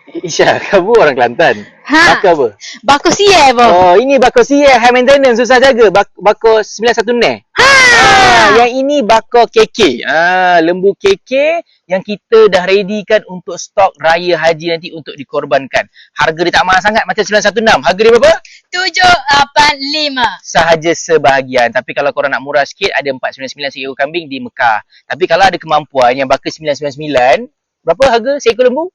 Isya, kamu orang Kelantan. Ha. Bakar apa? Bakar siai apa? Oh, ini bakar siap, high maintenance, susah jaga. Bakar 91 neh. Yang ini bakar KK. Lembu KK yang kita dah readykan untuk stok raya haji nanti untuk dikorbankan. Harga dia tak mahal sangat macam 916. Harga dia berapa? 785. Sahaja sebahagian. Tapi kalau korang nak murah sikit, ada 499 seekor kambing di Mekah. Tapi kalau ada kemampuan yang bakar 999, berapa harga seekor lembu?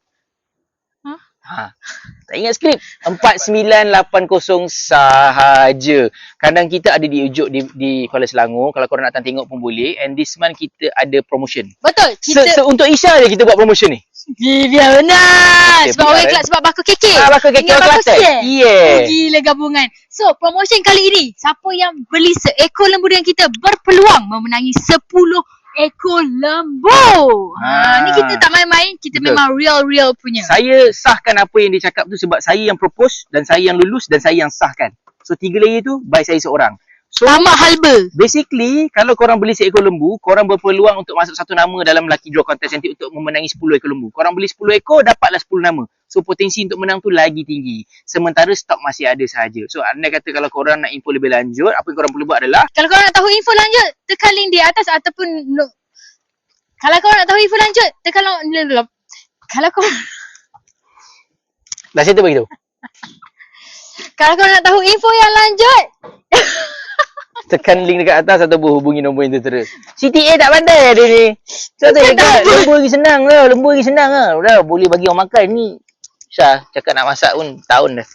Tak ingat skrip. 4980 sahaja. Kandang kita ada di Ujuk di Kuala Selangor. Kalau korang nak datang tengok pun boleh. And this month kita ada promotion. Betul. Kita Untuk Isya je kita buat promotion ni. biar benar. Okay, Sebab orang Kelantan, sebab bakar KK. Bakar KK Dengan orang bakar Kelantan. siai. Yeah. Gila gabungan. So, promotion kali ini, siapa yang beli seekor lembu dengan kita berpeluang memenangi 10 ekor lembu. Ni kita tak main-main, kita Betul. memang real punya. Saya sahkan apa yang dia cakap tu sebab saya yang propose dan saya yang lulus dan saya yang sahkan. So 3 layer tu by saya seorang. So Tamak halba. basically kalau korang beli seekor lembu, korang berpeluang untuk masuk satu nama dalam lucky draw contest nanti untuk memenangi 10 ekor lembu. Korang beli 10 ekor, dapatlah 10 nama. So potensi untuk menang tu lagi tinggi. Sementara stok masih ada sahaja. So andai kata kalau korang nak info lebih lanjut, apa yang korang perlu buat adalah Kalau korang nak tahu info lanjut, tekan link di atas ataupun kalau korang nak tahu info lanjut, tekan kalau korang dah saya tu bagi tahu. kalau korang nak tahu info yang lanjut, Tekan link dekat atas ataupun hubungi nombor yang tertera. CTA tak pandai dia ni. So saya cakap lembu lagi senang lah. Lembu lagi senang lah. Dah boleh bagi orang makan ni. Syah cakap nak masak pun tahun dah.